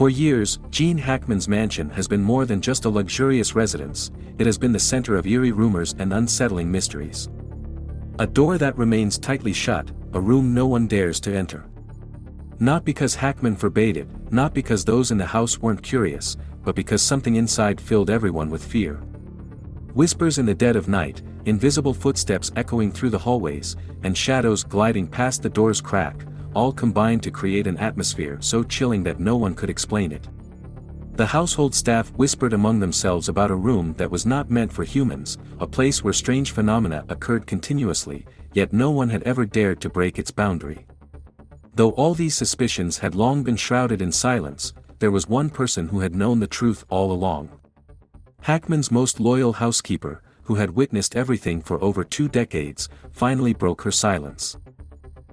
For years, Gene Hackman's mansion has been more than just a luxurious residence, it has been the center of eerie rumors and unsettling mysteries. A door that remains tightly shut, a room no one dares to enter. Not because Hackman forbade it, not because those in the house weren't curious, but because something inside filled everyone with fear. Whispers in the dead of night, invisible footsteps echoing through the hallways, and shadows gliding past the door's crack, all combined to create an atmosphere so chilling that no one could explain it. The household staff whispered among themselves about a room that was not meant for humans, a place where strange phenomena occurred continuously, yet no one had ever dared to break its boundary. Though all these suspicions had long been shrouded in silence, there was one person who had known the truth all along. Hackman's most loyal housekeeper, who had witnessed everything for over 2 decades, finally broke her silence.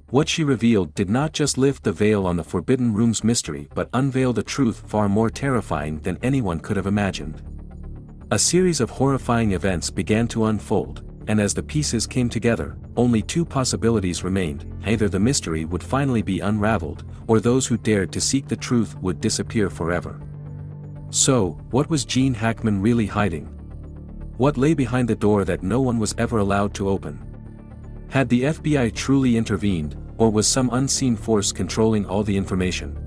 What she revealed did not just lift the veil on the Forbidden Room's mystery but unveiled a truth far more terrifying than anyone could have imagined. A series of horrifying events began to unfold, and as the pieces came together, only 2 possibilities remained: either the mystery would finally be unraveled, or those who dared to seek the truth would disappear forever. So, what was Gene Hackman really hiding? What lay behind the door that no one was ever allowed to open? Had the FBI truly intervened, or was some unseen force controlling all the information?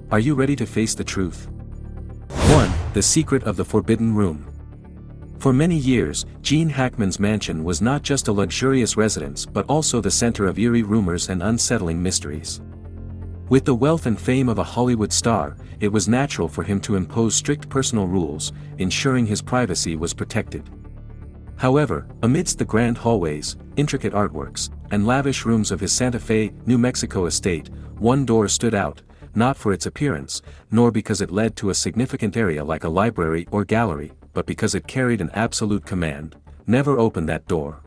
Are you ready to face the truth? 1. The secret of the Forbidden Room. For many years, Gene Hackman's mansion was not just a luxurious residence but also the center of eerie rumors and unsettling mysteries. With the wealth and fame of a Hollywood star, it was natural for him to impose strict personal rules, ensuring his privacy was protected. However, amidst the grand hallways, intricate artworks, and lavish rooms of his Santa Fe, New Mexico estate, one door stood out, not for its appearance, nor because it led to a significant area like a library or gallery, but because it carried an absolute command: never open that door.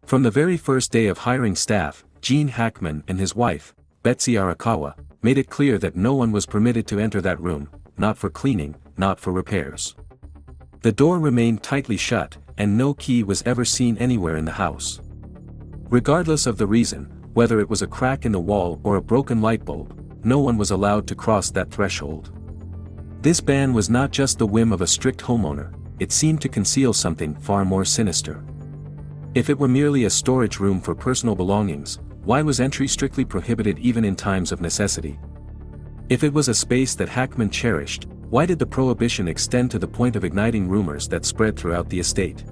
From the very first day of hiring staff, Gene Hackman and his wife, Betsy Arakawa, made it clear that no one was permitted to enter that room, not for cleaning, not for repairs. The door remained tightly shut, and no key was ever seen anywhere in the house. Regardless of the reason, whether it was a crack in the wall or a broken light bulb, no one was allowed to cross that threshold. This ban was not just the whim of a strict homeowner, it seemed to conceal something far more sinister. If it were merely a storage room for personal belongings, why was entry strictly prohibited even in times of necessity? If it was a space that Hackman cherished, why did the prohibition extend to the point of igniting rumors that spread throughout the estate?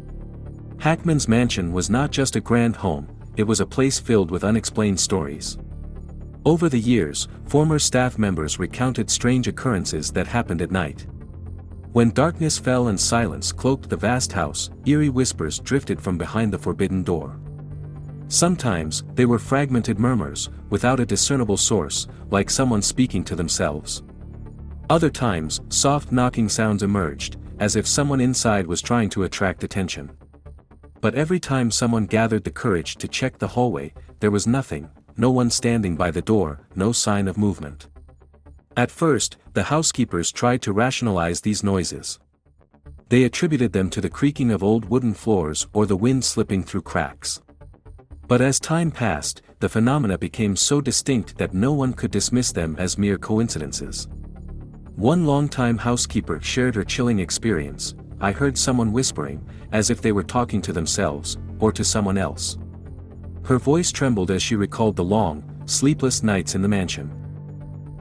Hackman's mansion was not just a grand home, it was a place filled with unexplained stories. Over the years, former staff members recounted strange occurrences that happened at night. When darkness fell and silence cloaked the vast house, eerie whispers drifted from behind the forbidden door. Sometimes, they were fragmented murmurs, without a discernible source, like someone speaking to themselves. Other times, soft knocking sounds emerged, as if someone inside was trying to attract attention. But every time someone gathered the courage to check the hallway, there was nothing, no one standing by the door, no sign of movement. At first, the housekeepers tried to rationalize these noises. They attributed them to the creaking of old wooden floors or the wind slipping through cracks. But as time passed, the phenomena became so distinct that no one could dismiss them as mere coincidences. One longtime housekeeper shared her chilling experience: "I heard someone whispering, as if they were talking to themselves, or to someone else." Her voice trembled as she recalled the long, sleepless nights in the mansion.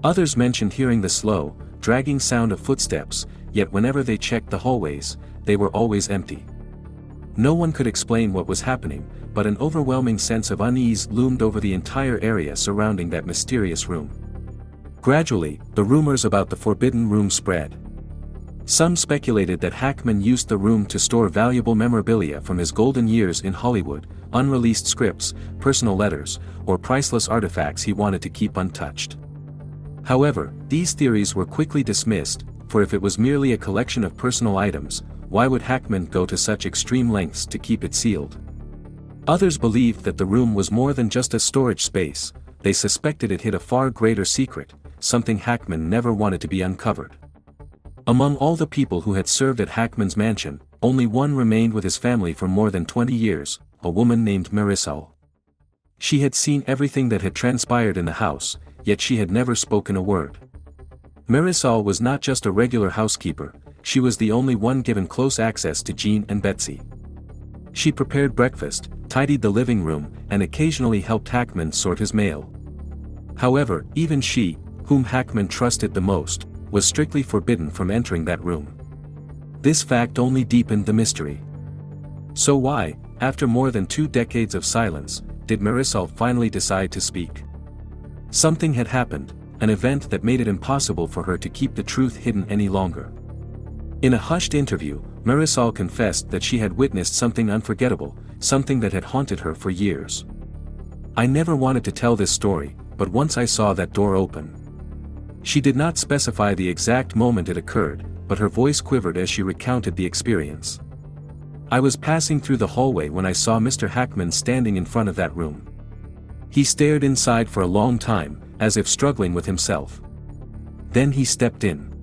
Others mentioned hearing the slow, dragging sound of footsteps, yet whenever they checked the hallways, they were always empty. No one could explain what was happening, but an overwhelming sense of unease loomed over the entire area surrounding that mysterious room. Gradually, the rumors about the Forbidden Room spread. Some speculated that Hackman used the room to store valuable memorabilia from his golden years in Hollywood, unreleased scripts, personal letters, or priceless artifacts he wanted to keep untouched. However, these theories were quickly dismissed, for if it was merely a collection of personal items, why would Hackman go to such extreme lengths to keep it sealed? Others believed that the room was more than just a storage space, they suspected it hid a far greater secret, something Hackman never wanted to be uncovered. Among all the people who had served at Hackman's mansion, only one remained with his family for more than 20 years, a woman named Marisol. She had seen everything that had transpired in the house, yet she had never spoken a word. Marisol was not just a regular housekeeper, she was the only one given close access to Jean and Betsy. She prepared breakfast, tidied the living room, and occasionally helped Hackman sort his mail. However, even she, whom Hackman trusted the most, was strictly forbidden from entering that room. This fact only deepened the mystery. So why, after more than 2 decades of silence, did Marisol finally decide to speak? Something had happened, an event that made it impossible for her to keep the truth hidden any longer. In a hushed interview, Marisol confessed that she had witnessed something unforgettable, something that had haunted her for years. "I never wanted to tell this story, but once I saw that door open." She did not specify the exact moment it occurred, but her voice quivered as she recounted the experience. "I was passing through the hallway when I saw Mr. Hackman standing in front of that room. He stared inside for a long time, as if struggling with himself. Then he stepped in.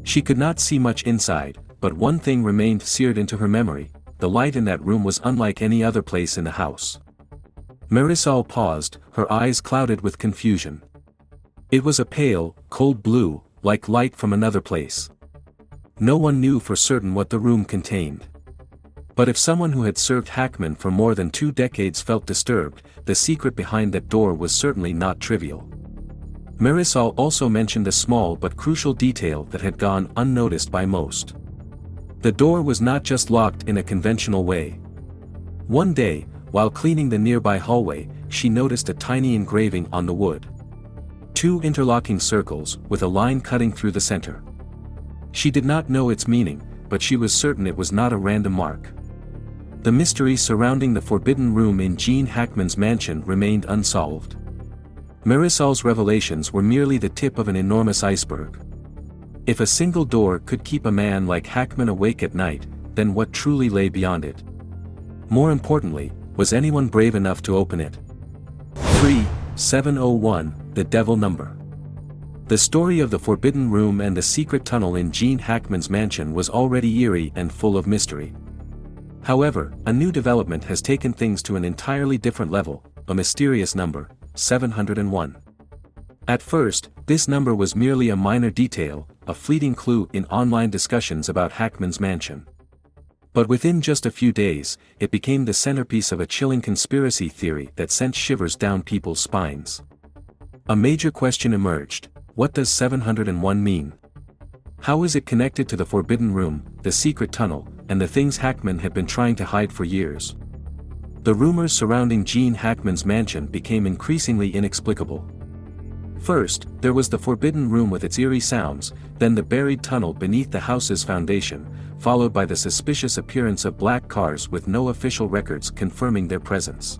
She could not see much inside, but one thing remained seared into her memory: the light in that room was unlike any other place in the house." Marisol paused, her eyes clouded with confusion. It was a pale, cold blue, like light from another place. No one knew for certain what the room contained. But if someone who had served Hackman for more than 2 decades felt disturbed, the secret behind that door was certainly not trivial. Marisol also mentioned a small but crucial detail that had gone unnoticed by most. The door was not just locked in a conventional way. One day, while cleaning the nearby hallway, she noticed a tiny engraving on the wood. 2 interlocking circles, with a line cutting through the center. She did not know its meaning, but she was certain it was not a random mark. The mystery surrounding the forbidden room in Gene Hackman's mansion remained unsolved. Marisol's revelations were merely the tip of an enormous iceberg. If a single door could keep a man like Hackman awake at night, then what truly lay beyond it? More importantly, was anyone brave enough to open it? 3701, the devil number. The story of the forbidden room and the secret tunnel in Gene Hackman's mansion was already eerie and full of mystery. However, a new development has taken things to an entirely different level: a mysterious number, 701. At first, this number was merely a minor detail, a fleeting clue in online discussions about Hackman's mansion. But within just a few days, it became the centerpiece of a chilling conspiracy theory that sent shivers down people's spines. A major question emerged: what does 701 mean? How is it connected to the forbidden room, the secret tunnel, and the things Hackman had been trying to hide for years? The rumors surrounding Gene Hackman's mansion became increasingly inexplicable. First, there was the forbidden room with its eerie sounds, then the buried tunnel beneath the house's foundation, followed by the suspicious appearance of black cars with no official records confirming their presence.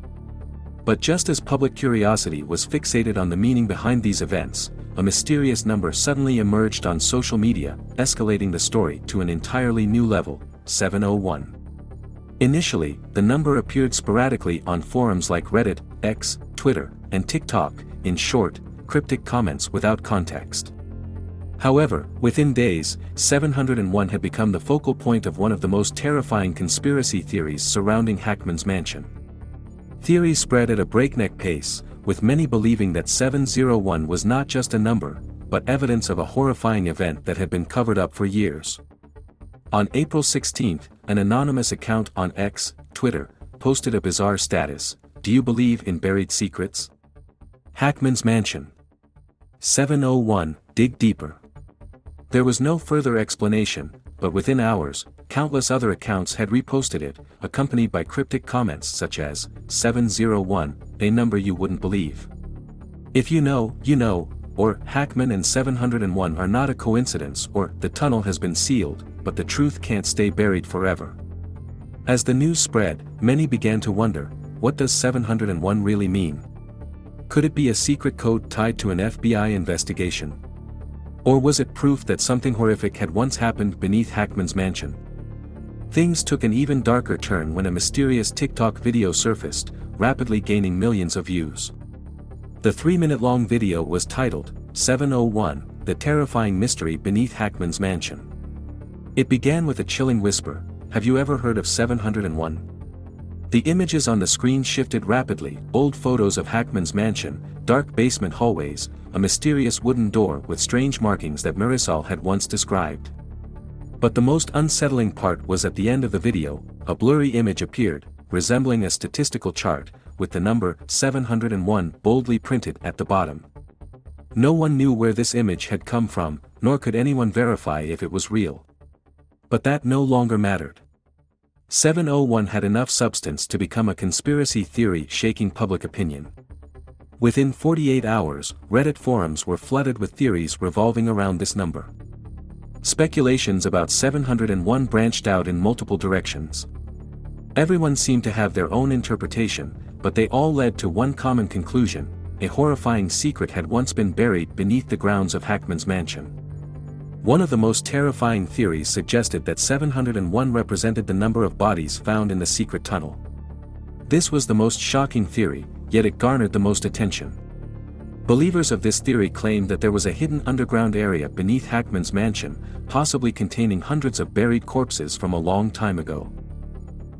But just as public curiosity was fixated on the meaning behind these events, a mysterious number suddenly emerged on social media, escalating the story to an entirely new level: 701. Initially, the number appeared sporadically on forums like Reddit, X, Twitter, and TikTok, in short, cryptic comments without context. However, within days, 701 had become the focal point of one of the most terrifying conspiracy theories surrounding Hackman's mansion. Theories spread at a breakneck pace, with many believing that 701 was not just a number, but evidence of a horrifying event that had been covered up for years. On April 16, an anonymous account on X, Twitter, posted a bizarre status: "Do you believe in buried secrets? Hackman's mansion. 701, dig deeper." There was no further explanation, but within hours, countless other accounts had reposted it, accompanied by cryptic comments such as, "701, a number you wouldn't believe. If you know, you know," or "Hackman and 701 are not a coincidence," or "the tunnel has been sealed, but the truth can't stay buried forever." As the news spread, many began to wonder, what does 701 really mean? Could it be a secret code tied to an FBI investigation? Or was it proof that something horrific had once happened beneath Hackman's mansion? Things took an even darker turn when a mysterious TikTok video surfaced, rapidly gaining millions of views. The 3-minute-long video was titled, 701, The Terrifying Mystery Beneath Hackman's Mansion. It began with a chilling whisper: "Have you ever heard of 701? The images on the screen shifted rapidly: old photos of Hackman's mansion, dark basement hallways, a mysterious wooden door with strange markings that Marisol had once described. But the most unsettling part was at the end of the video. A blurry image appeared, resembling a statistical chart, with the number 701 boldly printed at the bottom. No one knew where this image had come from, nor could anyone verify if it was real. But that no longer mattered. 701 had enough substance to become a conspiracy theory shaking public opinion. Within 48 hours, Reddit forums were flooded with theories revolving around this number. Speculations about 701 branched out in multiple directions. Everyone seemed to have their own interpretation, but they all led to one common conclusion: a horrifying secret had once been buried beneath the grounds of Hackman's mansion. One of the most terrifying theories suggested that 701 represented the number of bodies found in the secret tunnel. This was the most shocking theory, yet it garnered the most attention. Believers of this theory claimed that there was a hidden underground area beneath Hackman's mansion, possibly containing hundreds of buried corpses from a long time ago.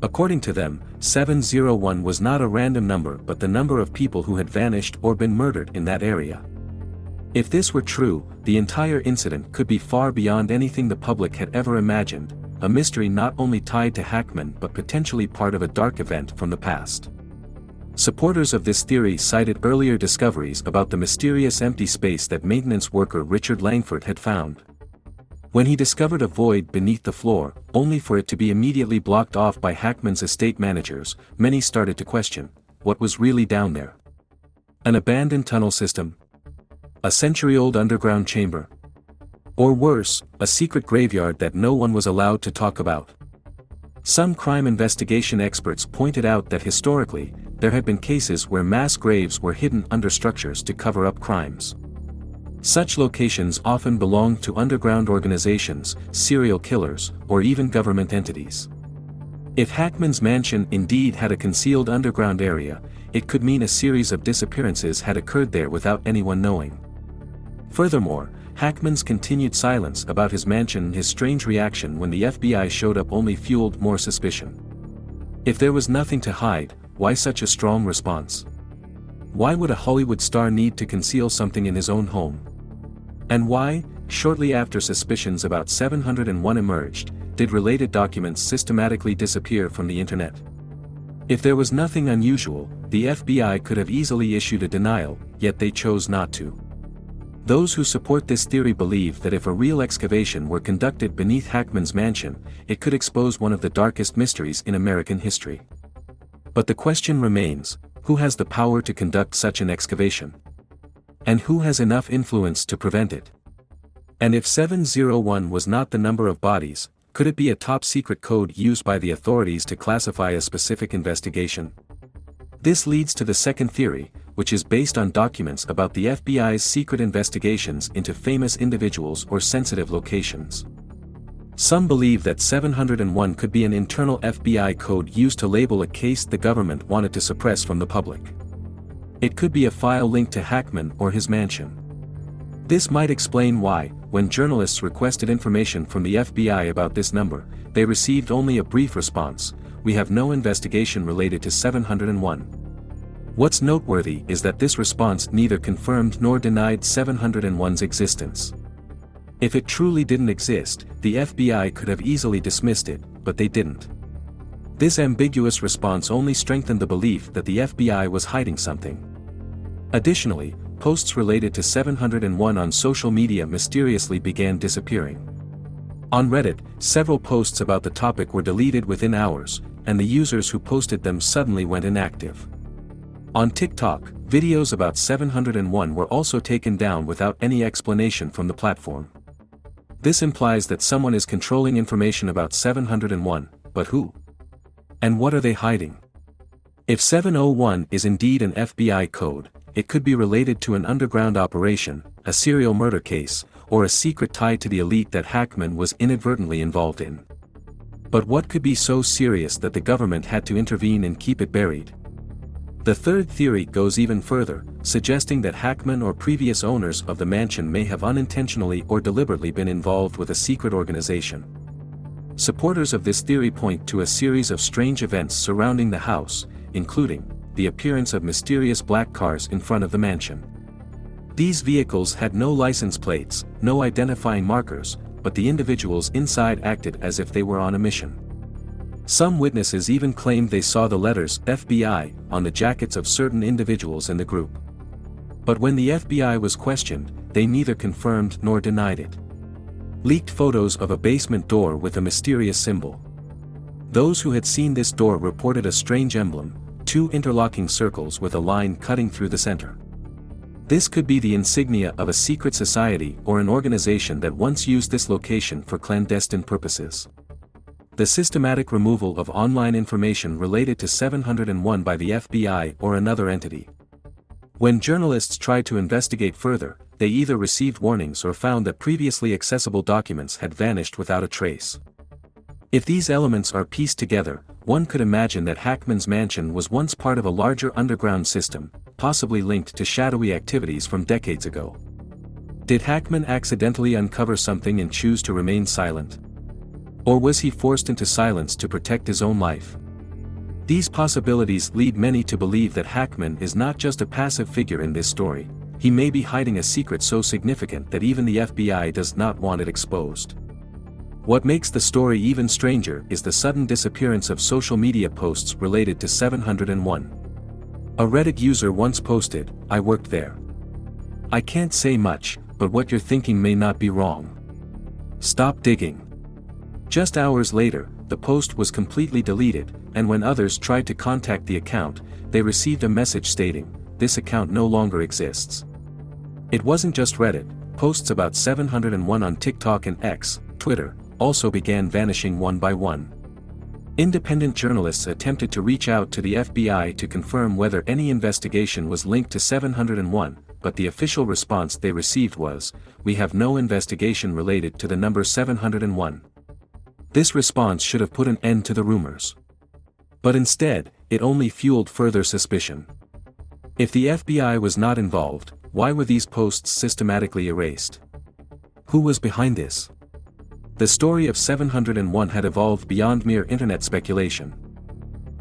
According to them, 701 was not a random number but the number of people who had vanished or been murdered in that area. If this were true, the entire incident could be far beyond anything the public had ever imagined, a mystery not only tied to Hackman but potentially part of a dark event from the past. Supporters of this theory cited earlier discoveries about the mysterious empty space that maintenance worker Richard Langford had found. When he discovered a void beneath the floor, only for it to be immediately blocked off by Hackman's estate managers, many started to question what was really down there. An abandoned tunnel system? A century-old underground chamber? Or worse, a secret graveyard that no one was allowed to talk about? Some crime investigation experts pointed out that historically, there had been cases where mass graves were hidden under structures to cover up crimes. Such locations often belonged to underground organizations, serial killers, or even government entities. If Hackman's mansion indeed had a concealed underground area, it could mean a series of disappearances had occurred there without anyone knowing. Furthermore, Hackman's continued silence about his mansion and his strange reaction when the FBI showed up only fueled more suspicion. If there was nothing to hide, why such a strong response? Why would a Hollywood star need to conceal something in his own home? And why, shortly after suspicions about 701 emerged, did related documents systematically disappear from the internet? If there was nothing unusual, the FBI could have easily issued a denial, yet they chose not to. Those who support this theory believe that if a real excavation were conducted beneath Hackman's mansion, it could expose one of the darkest mysteries in American history. But the question remains, who has the power to conduct such an excavation? And who has enough influence to prevent it? And if 701 was not the number of bodies, could it be a top-secret code used by the authorities to classify a specific investigation? This leads to the second theory, which is based on documents about the FBI's secret investigations into famous individuals or sensitive locations. Some believe that 701 could be an internal FBI code used to label a case the government wanted to suppress from the public. It could be a file linked to Hackman or his mansion. This might explain why, when journalists requested information from the FBI about this number, they received only a brief response: "We have no investigation related to 701. What's noteworthy is that this response neither confirmed nor denied 701's existence. If it truly didn't exist, the FBI could have easily dismissed it, but they didn't. This ambiguous response only strengthened the belief that the FBI was hiding something. Additionally, posts related to 701 on social media mysteriously began disappearing. On Reddit, several posts about the topic were deleted within hours, and the users who posted them suddenly went inactive. On TikTok, videos about 701 were also taken down without any explanation from the platform. This implies that someone is controlling information about 701, but who? And what are they hiding? If 701 is indeed an FBI code, it could be related to an underground operation, a serial murder case, or a secret tied to the elite that Hackman was inadvertently involved in. But what could be so serious that the government had to intervene and keep it buried? The third theory goes even further, suggesting that Hackman or previous owners of the mansion may have unintentionally or deliberately been involved with a secret organization. Supporters of this theory point to a series of strange events surrounding the house, including the appearance of mysterious black cars in front of the mansion. These vehicles had no license plates, no identifying markers, but the individuals inside acted as if they were on a mission. Some witnesses even claimed they saw the letters FBI on the jackets of certain individuals in the group. But when the FBI was questioned, they neither confirmed nor denied it. Leaked photos of a basement door with a mysterious symbol. Those who had seen this door reported a strange emblem, two interlocking circles with a line cutting through the center. This could be the insignia of a secret society or an organization that once used this location for clandestine purposes. The systematic removal of online information related to 701 by the FBI or another entity. When journalists tried to investigate further, they either received warnings or found that previously accessible documents had vanished without a trace. If these elements are pieced together, one could imagine that HACKMAN'S mansion was once part of a larger underground system, possibly linked to shadowy activities from decades ago. Did HACKMAN accidentally uncover something and choose to remain silent? Or was he forced into silence to protect his own life? These possibilities lead many to believe that HACKMAN is not just a passive figure in this story. He may be hiding a secret so significant that even the FBI does not want it exposed. What makes the story even stranger is the sudden disappearance of social media posts related to 701. A Reddit user once posted, "I worked there. I can't say much, but what you're thinking may not be wrong. Stop digging." Just hours later, the post was completely deleted, and when others tried to contact the account, they received a message stating, "This account no longer exists." It wasn't just Reddit, posts about 701 on TikTok and X, Twitter, also began vanishing one by one. Independent journalists attempted to reach out to the FBI to confirm whether any investigation was linked to 701, but the official response they received was, "We have no investigation related to the number 701. This response should have put an end to the rumors. But instead, it only fueled further suspicion. If the FBI was not involved, why were these posts systematically erased? Who was behind this? The story of 701 had evolved beyond mere internet speculation.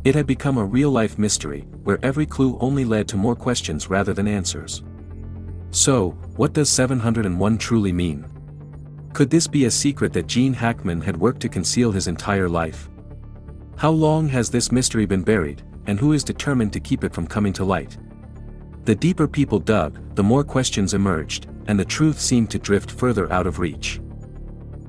It had become a real-life mystery, where every clue only led to more questions rather than answers. So, what does 701 truly mean? Could this be a secret that Gene Hackman had worked to conceal his entire life? How long has this mystery been buried, and who is determined to keep it from coming to light? The deeper people dug, the more questions emerged, and the truth seemed to drift further out of reach.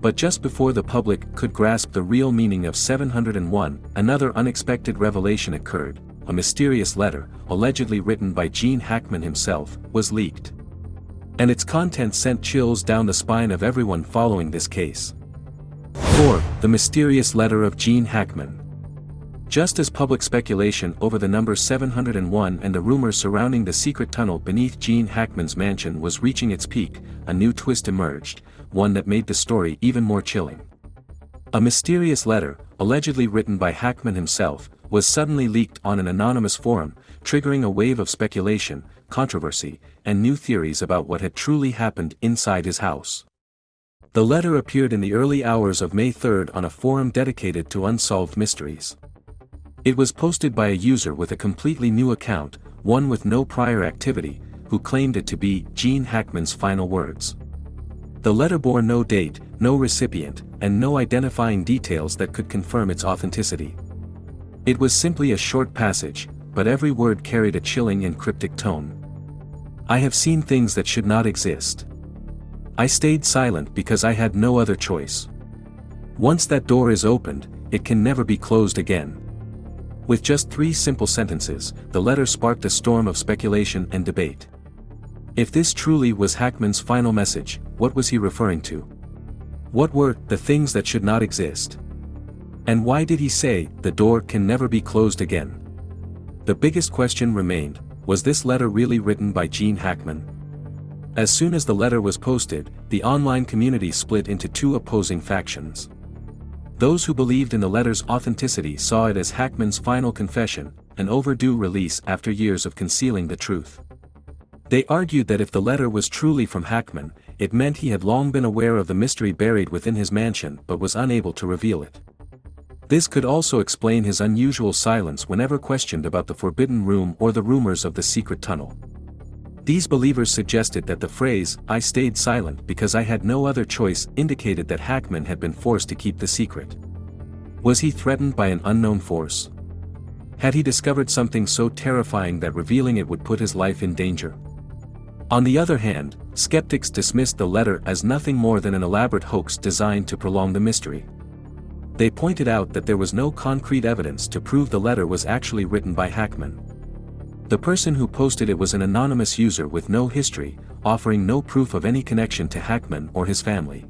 But just before the public could grasp the real meaning of 701, another unexpected revelation occurred. A mysterious letter, allegedly written by Gene Hackman himself, was leaked. And its contents sent chills down the spine of everyone following this case. 4. The mysterious letter of Gene Hackman. Just as public speculation over the number 701 and the rumors surrounding the secret tunnel beneath Gene Hackman's mansion was reaching its peak, a new twist emerged, one that made the story even more chilling. A mysterious letter, allegedly written by Hackman himself, was suddenly leaked on an anonymous forum, triggering a wave of speculation, controversy, and new theories about what had truly happened inside his house. The letter appeared in the early hours of May 3 on a forum dedicated to unsolved mysteries. It was posted by a user with a completely new account, one with no prior activity, who claimed it to be Gene Hackman's final words. The letter bore no date, no recipient, and no identifying details that could confirm its authenticity. It was simply a short passage, but every word carried a chilling and cryptic tone. "I have seen things that should not exist. I stayed silent because I had no other choice. Once that door is opened, it can never be closed again." With just 3 simple sentences, the letter sparked a storm of speculation and debate. If this truly was Hackman's final message, what was he referring to? What were the things that should not exist? And why did he say, "The door can never be closed again"? The biggest question remained, was this letter really written by Gene Hackman? As soon as the letter was posted, the online community split into 2 opposing factions. Those who believed in the letter's authenticity saw it as Hackman's final confession, an overdue release after years of concealing the truth. They argued that if the letter was truly from Hackman, it meant he had long been aware of the mystery buried within his mansion but was unable to reveal it. This could also explain his unusual silence whenever questioned about the forbidden room or the rumors of the secret tunnel. These believers suggested that the phrase, "I stayed silent because I had no other choice," indicated that Hackman had been forced to keep the secret. Was he threatened by an unknown force? Had he discovered something so terrifying that revealing it would put his life in danger? On the other hand, skeptics dismissed the letter as nothing more than an elaborate hoax designed to prolong the mystery. They pointed out that there was no concrete evidence to prove the letter was actually written by Hackman. The person who posted it was an anonymous user with no history, offering no proof of any connection to Hackman or his family.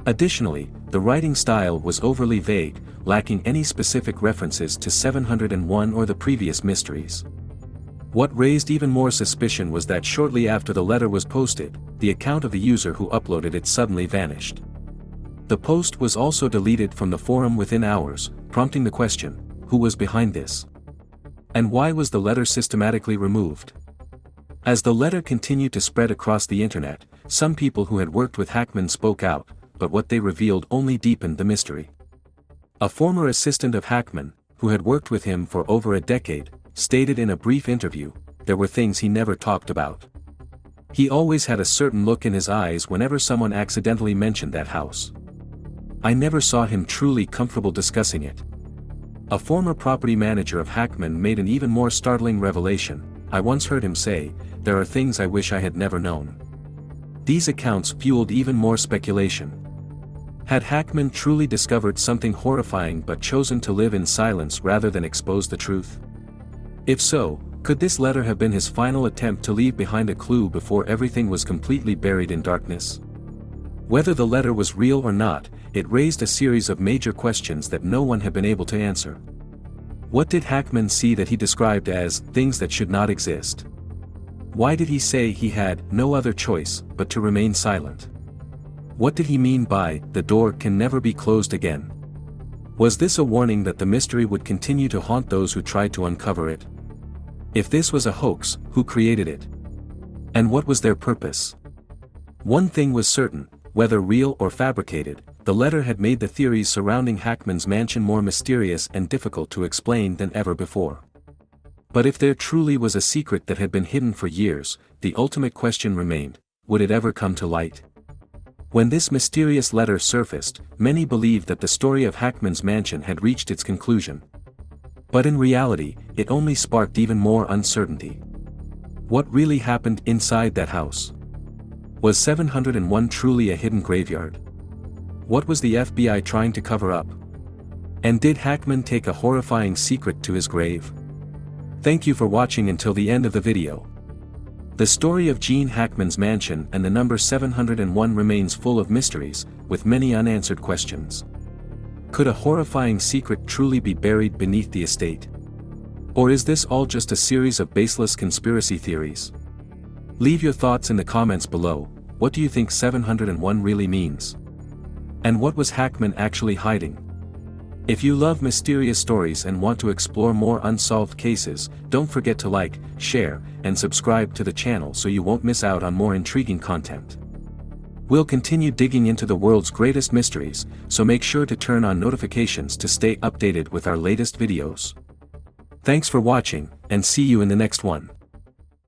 Additionally, the writing style was overly vague, lacking any specific references to 701 or the previous mysteries. What raised even more suspicion was that shortly after the letter was posted, the account of the user who uploaded it suddenly vanished. The post was also deleted from the forum within hours, prompting the question, who was behind this? And why was the letter systematically removed? As the letter continued to spread across the internet, some people who had worked with Hackman spoke out, but what they revealed only deepened the mystery. A former assistant of Hackman, who had worked with him for over a decade, stated in a brief interview, there were things he never talked about. He always had a certain look in his eyes whenever someone accidentally mentioned that house. I never saw him truly comfortable discussing it. A former property manager of Hackman made an even more startling revelation. I once heard him say, "There are things I wish I had never known." These accounts fueled even more speculation. Had Hackman truly discovered something horrifying but chosen to live in silence rather than expose the truth? If so, could this letter have been his final attempt to leave behind a clue before everything was completely buried in darkness? Whether the letter was real or not, it raised a series of major questions that no one had been able to answer. What did Hackman see that he described as things that should not exist? Why did he say he had no other choice but to remain silent? What did he mean by the door can never be closed again? Was this a warning that the mystery would continue to haunt those who tried to uncover it? If this was a hoax, who created it? And what was their purpose? One thing was certain, whether real or fabricated, the letter had made the theories surrounding Hackman's mansion more mysterious and difficult to explain than ever before. But if there truly was a secret that had been hidden for years, the ultimate question remained, would it ever come to light? When this mysterious letter surfaced, many believed that the story of Hackman's mansion had reached its conclusion. But in reality, it only sparked even more uncertainty. What really happened inside that house? Was 701 truly a hidden graveyard? What was the FBI trying to cover up? And did Hackman take a horrifying secret to his grave? Thank you for watching until the end of the video. The story of Gene Hackman's mansion and the number 701 remains full of mysteries, with many unanswered questions. Could a horrifying secret truly be buried beneath the estate? Or is this all just a series of baseless conspiracy theories? Leave your thoughts in the comments below. What do you think 701 really means? And what was Hackman actually hiding? If you love mysterious stories and want to explore more unsolved cases, don't forget to like, share, and subscribe to the channel so you won't miss out on more intriguing content. We'll continue digging into the world's greatest mysteries, so make sure to turn on notifications to stay updated with our latest videos. Thanks for watching, and see you in the next one.